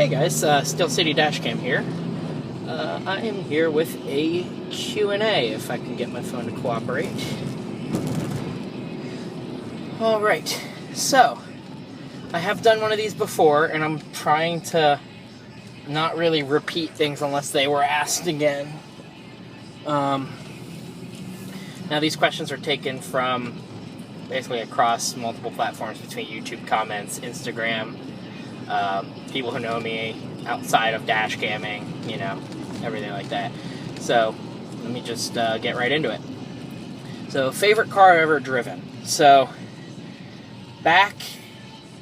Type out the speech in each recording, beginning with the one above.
Hey guys, Steel City Dashcam here. I am here with a Q&A, if I can get my phone to cooperate. Alright, so, I have done one of these before, and I'm trying to not really repeat things unless they were asked again. Now these questions are taken from basically across multiple platforms between YouTube comments, Instagram, people who know me outside of dash camming, you know, everything like that. So, let me just get right into it. So, favorite car I've ever driven. So, back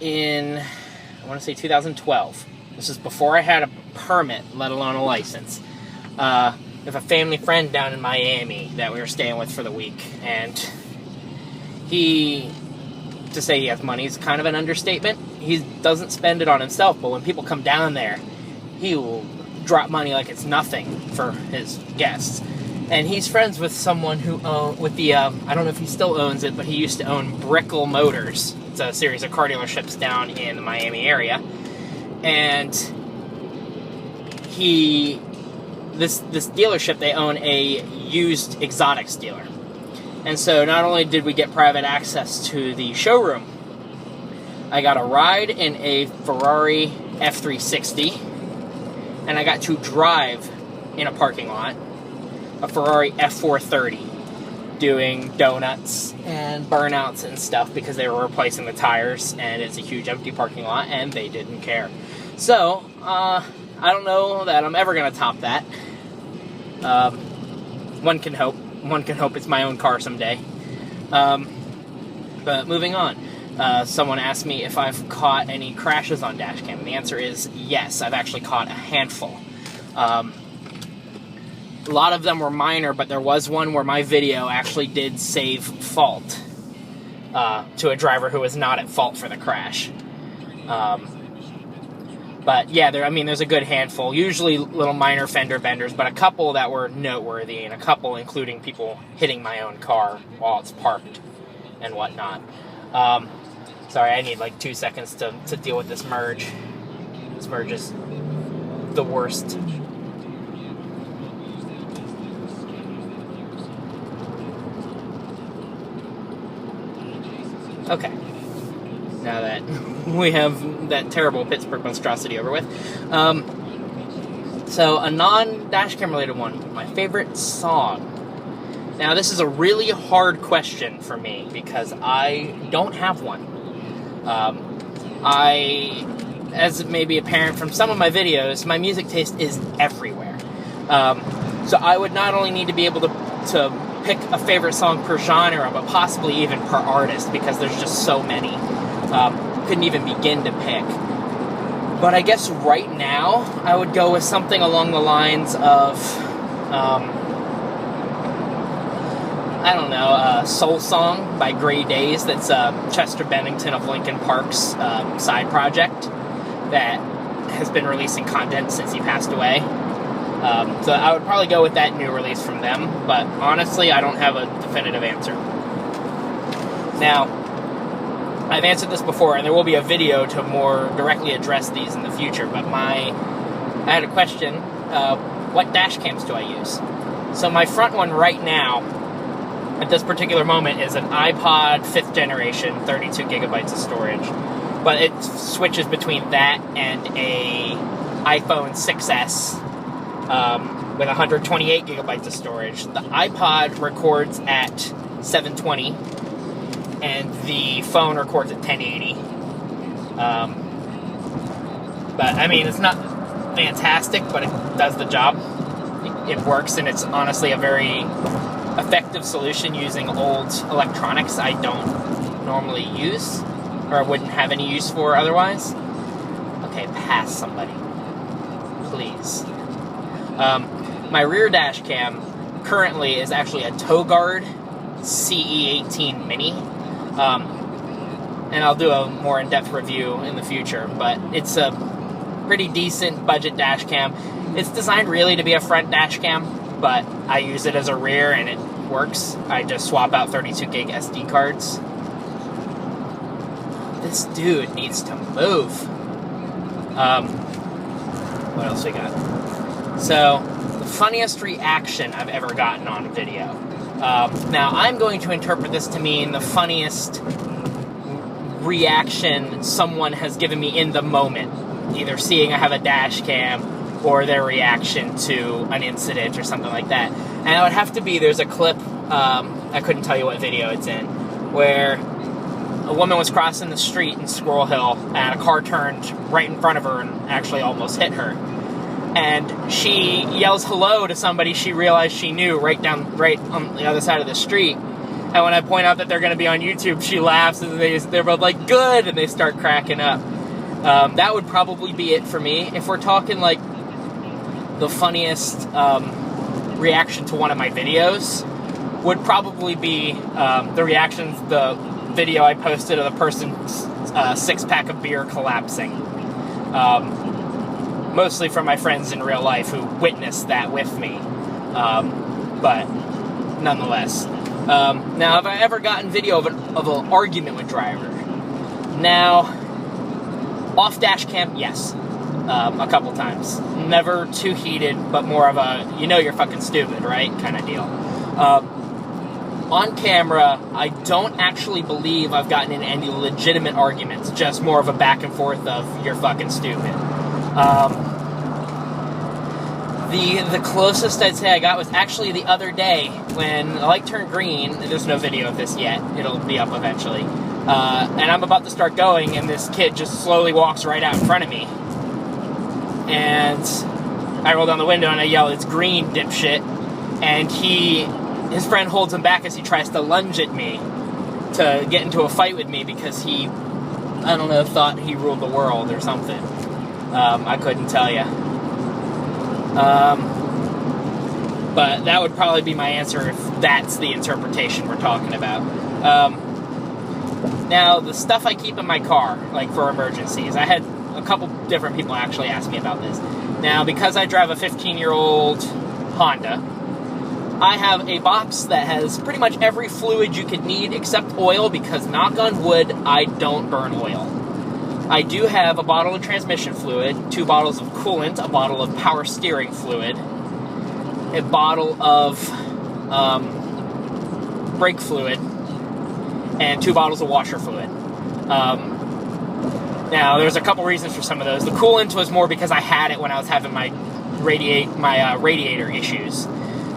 in, I want to say 2012. This is before I had a permit, let alone a license. We have a family friend down in Miami that we were staying with for the week, and to say he has money is kind of an understatement. He doesn't spend it on himself, but when people come down there, he will drop money like it's nothing for his guests. And he's friends with someone who I don't know if he still owns it, but he used to own Brickell Motors. It's a series of car dealerships down in the Miami area. And this dealership, they own a used exotics dealer. And so not only did we get private access to the showroom, I got a ride in a Ferrari F360, and I got to drive in a parking lot a Ferrari F430, doing donuts and burnouts and stuff because they were replacing the tires, and it's a huge empty parking lot, and they didn't care. So, I don't know that I'm ever going to top that. One can hope. One can hope it's my own car someday. But moving on. Someone asked me if I've caught any crashes on dashcam, and the answer is yes. I've actually caught a handful. A lot of them were minor, but there was one where my video actually did save fault to a driver who was not at fault for the crash. But yeah, there's a good handful. Usually little minor fender benders, but a couple that were noteworthy, and a couple including people hitting my own car while it's parked and whatnot. Sorry, I need like 2 seconds to deal with this merge. This merge is the worst. Okay. Now that we have that terrible Pittsburgh monstrosity over with. So, a non-dashcam related one. My favorite song. Now, this is a really hard question for me because I don't have one. As may be apparent from some of my videos, my music taste is everywhere. So I would not only need to be able to pick a favorite song per genre, but possibly even per artist, because there's just so many. Couldn't even begin to pick. But I guess right now, I would go with something along the lines of, Soul Song by Grey Days. That's Chester Bennington of Linkin Park's side project that has been releasing content since he passed away. So I would probably go with that new release from them, but honestly, I don't have a definitive answer. Now, I've answered this before, and there will be a video to more directly address these in the future, but I had a question, what dash cams do I use? So my front one right now, at this particular moment, is an iPod 5th generation, 32 gigabytes of storage, but it switches between that and a iPhone 6S with 128 gigabytes of storage. The iPod records at 720, and the phone records at 1080. But, it's not fantastic, but it does the job. It works, and it's honestly a very effective solution using old electronics I don't normally use, or wouldn't have any use for otherwise. Okay, pass somebody. Please. My rear dash cam currently is actually a Togard CE18 Mini. And I'll do a more in-depth review in the future, but it's a pretty decent budget dash cam. It's designed really to be a front dash cam, but I use it as a rear and it works. I just swap out 32 gig SD cards. This dude needs to move. What else we got? So, the funniest reaction I've ever gotten on a video. Now, I'm going to interpret this to mean the funniest reaction someone has given me in the moment. Either seeing I have a dash cam or their reaction to an incident or something like that. And it would have to be, there's a clip, I couldn't tell you what video it's in, where a woman was crossing the street in Squirrel Hill and a car turned right in front of her and actually almost hit her. And she yells hello to somebody she realized she knew right on the other side of the street. And when I point out that they're going to be on YouTube, she laughs and they're both like, good, and they start cracking up. That would probably be it for me. If we're talking like the funniest reaction to one of my videos, would probably be the video I posted of the person's six-pack of beer collapsing. Mostly from my friends in real life who witnessed that with me. But nonetheless. Now, have I ever gotten video of an argument with driver? Now, off dash cam, yes. A couple times. Never too heated, but more of a, you're fucking stupid, right? Kind of deal. On camera, I don't actually believe I've gotten in any legitimate arguments, just more of a back and forth of, you're fucking stupid. The closest I'd say I got was actually the other day when the light turned green. There's no video of this yet. It'll be up eventually. And I'm about to start going, and this kid just slowly walks right out in front of me. And I roll down the window and I yell, "It's green, dipshit." And his friend holds him back as he tries to lunge at me to get into a fight with me because he, I don't know, thought he ruled the world or something. I couldn't tell you. But that would probably be my answer if that's the interpretation we're talking about. Now, the stuff I keep in my car, like for emergencies, I had a couple different people actually ask me about this. Now, because I drive a 15-year-old Honda, I have a box that has pretty much every fluid you could need except oil because, knock on wood, I don't burn oil. I do have a bottle of transmission fluid, 2 bottles of coolant, a bottle of power steering fluid, a bottle of brake fluid, and 2 bottles of washer fluid. Now, there's a couple reasons for some of those. The coolant was more because I had it when I was having my radiator issues.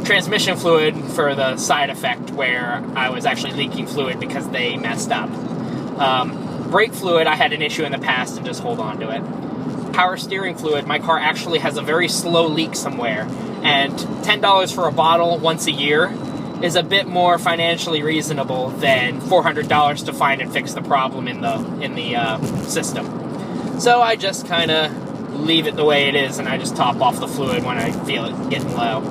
Transmission fluid for the side effect where I was actually leaking fluid because they messed up. Brake fluid, I had an issue in the past and just hold on to it. Power steering fluid, my car actually has a very slow leak somewhere, and $10 for a bottle once a year is a bit more financially reasonable than $400 to find and fix the problem in the system. So I just kind of leave it the way it is, and I just top off the fluid when I feel it getting low.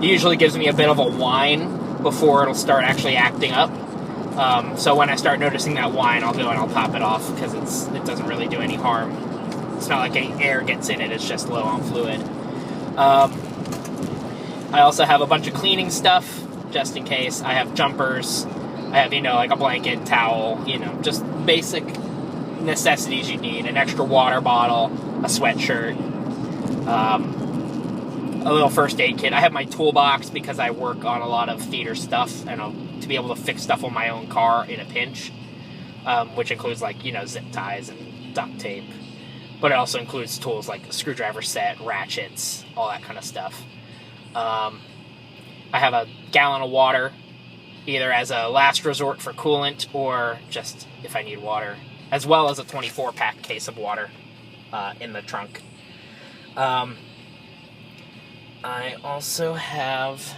It usually gives me a bit of a whine before it'll start actually acting up. So when I start noticing that whine, I'll go and I'll top it off because it doesn't really do any harm. It's not like any air gets in it, it's just low on fluid. I also have a bunch of cleaning stuff, just in case. I have jumpers, I have, like a blanket, towel, just basic necessities you need. An extra water bottle, a sweatshirt, a little first aid kit. I have my toolbox because I work on a lot of theater stuff and to be able to fix stuff on my own car in a pinch, which includes zip ties and duct tape. But it also includes tools like a screwdriver set, ratchets, all that kind of stuff. I have a gallon of water, either as a last resort for coolant or just if I need water, as well as a 24-pack case of water in the trunk. I also have,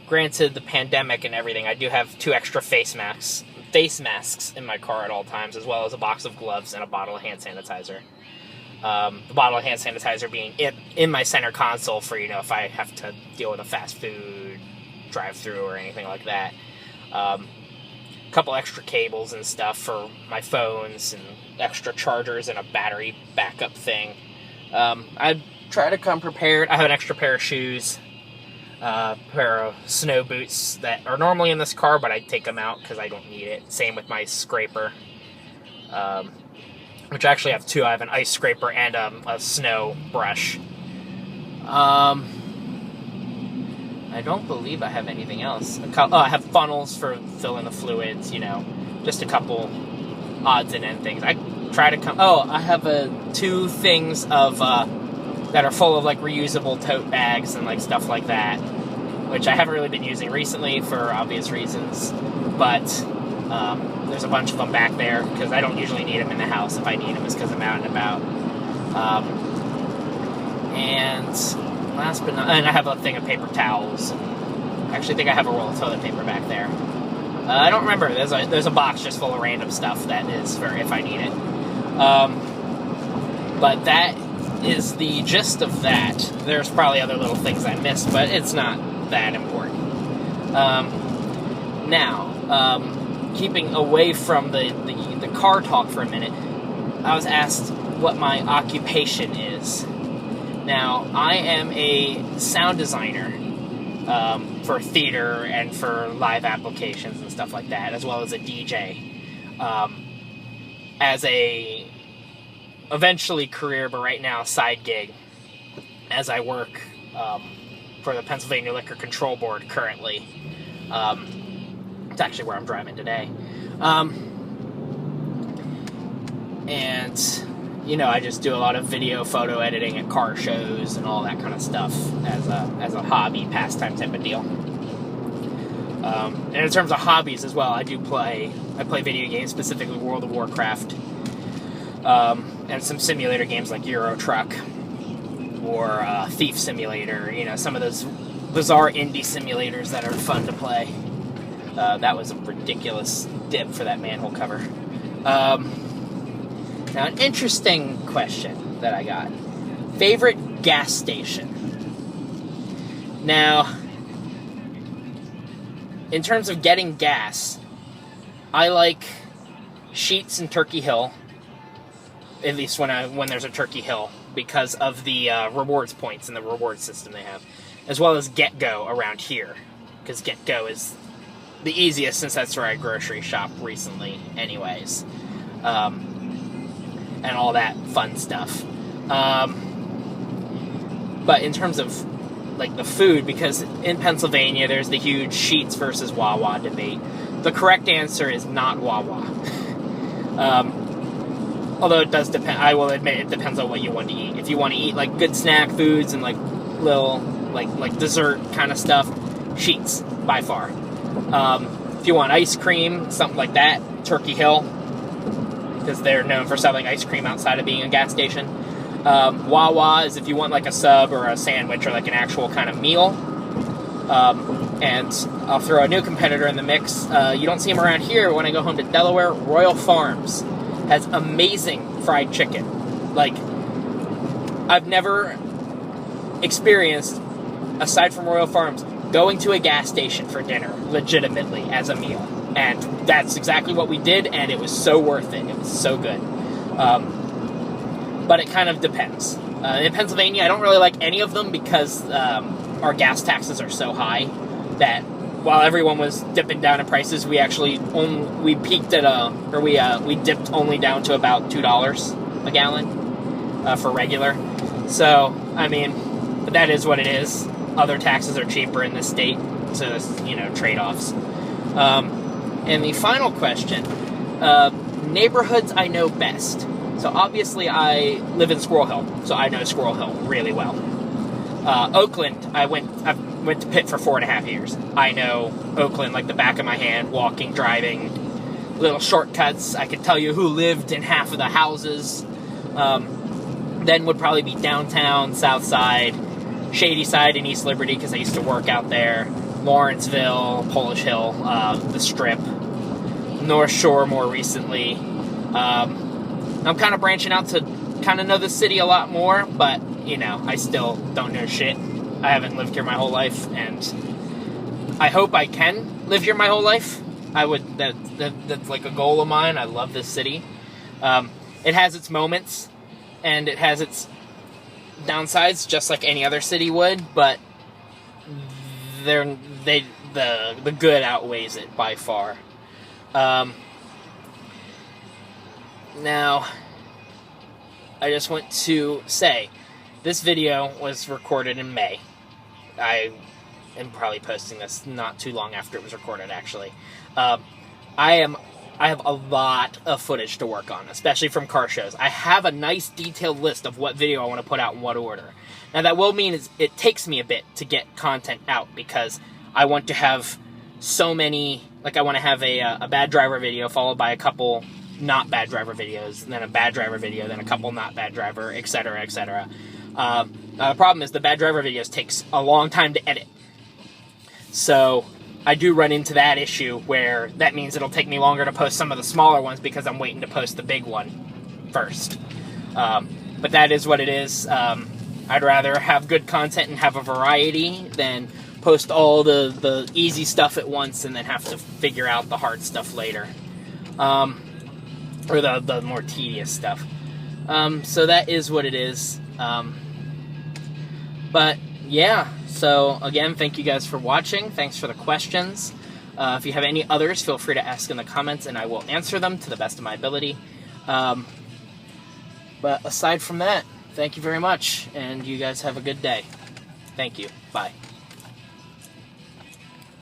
granted the pandemic and everything, I do have 2 extra face masks in my car at all times, as well as a box of gloves and a bottle of hand sanitizer. The bottle of hand sanitizer being in my center console for, if I have to deal with a fast food drive-through or anything like that. A couple extra cables and stuff for my phones and extra chargers and a battery backup thing. I try to come prepared. I have an extra pair of shoes, a pair of snow boots that are normally in this car, but I take them out because I don't need it. Same with my scraper. which I actually have two. I have an ice scraper and a snow brush. I don't believe I have anything else. I have funnels for filling the fluids, just a couple odds and end things. I try to come... Oh, I have two things of that are full of, like, reusable tote bags and, like, stuff like that, which I haven't really been using recently for obvious reasons, but there's a bunch of them back there, because I don't usually need them in the house. If I need them, it's because I'm out and about. And last but not... And I have a thing of paper towels. I actually think I have a roll of toilet paper back there. I don't remember. There's a box just full of random stuff that is for if I need it. But that is the gist of that. There's probably other little things I missed, but it's not that important. Now, keeping away from the car talk for a minute, I was asked what my occupation is. Now, I am a sound designer for theater and for live applications and stuff like that, as well as a DJ. As a eventually career, but right now side gig, as I work for the Pennsylvania Liquor Control Board currently. It's actually where I'm driving today. And I just do a lot of video, photo editing at car shows and all that kind of stuff as a hobby, pastime type of deal. And in terms of hobbies as well, I play video games, specifically World of Warcraft, and some simulator games like Euro Truck or Thief Simulator. Some of those bizarre indie simulators that are fun to play. That was a ridiculous dip for that manhole cover. Now, an interesting question that I got. Favorite gas station? Now, in terms of getting gas, I like Sheetz and Turkey Hill, at least when there's a Turkey Hill, because of the rewards points and the reward system they have, as well as Get Go around here, because Get Go is the easiest since that's where I grocery shop recently anyways. And all that fun stuff. But in terms of like the food, because in Pennsylvania there's the huge Sheetz versus Wawa debate, the correct answer is not Wawa. Although it does depend, I will admit it depends on what you want to eat. If you want to eat like good snack foods and like little like dessert kind of stuff, Sheetz by far. If you want ice cream, something like that, Turkey Hill, because they're known for selling ice cream outside of being a gas station. Wawa is if you want like a sub or a sandwich or like an actual kind of meal. And I'll throw a new competitor in the mix. You don't see them around here, but when I go home to Delaware, Royal Farms has amazing fried chicken. Like, I've never experienced, aside from Royal Farms, going to a gas station for dinner, legitimately, as a meal. And that's exactly what we did, and it was so worth it. It was so good. But it kind of depends. In Pennsylvania, I don't really like any of them because our gas taxes are so high that while everyone was dipping down in prices, we actually we peaked at we dipped only down to about $2 a gallon for regular. So I mean, but that is what it is. Other taxes are cheaper in this state, so there's trade-offs. And the final question: neighborhoods I know best. So obviously I live in Squirrel Hill, so I know Squirrel Hill really well. Oakland, I went to Pitt for 4.5 years. I know Oakland like the back of my hand, walking, driving, little shortcuts. I could tell you who lived in half of the houses. Then would probably be downtown, South Side, Shady Side, and East Liberty, because I used to work out there. Lawrenceville, Polish Hill, the Strip, North Shore more recently. I'm kind of branching out to kind of know the city a lot more, but, I still don't know shit. I haven't lived here my whole life, and I hope I can live here my whole life. That's like a goal of mine. I love this city. It has its moments, and it has its downsides, just like any other city would, but the good outweighs it by far. Now, I just want to say, this video was recorded in May. I am probably posting this not too long after it was recorded, actually. I have a lot of footage to work on, especially from car shows. I have a nice detailed list of what video I want to put out in what order. Now that will mean it takes me a bit to get content out, because I want to have so many, like I want to have a bad driver video followed by a couple not bad driver videos, and then a bad driver video, then a couple not bad driver, etc., etc. The problem is the bad driver videos takes a long time to edit. So I do run into that issue where that means it'll take me longer to post some of the smaller ones because I'm waiting to post the big one first. But that is what it is. I'd rather have good content and have a variety than post all the easy stuff at once and then have to figure out the hard stuff later. Or the more tedious stuff. So that is what it is. But yeah, so again, thank you guys for watching. Thanks for the questions. If you have any others, feel free to ask in the comments and I will answer them to the best of my ability. But aside from that, thank you very much, and you guys have a good day. Thank you. Bye.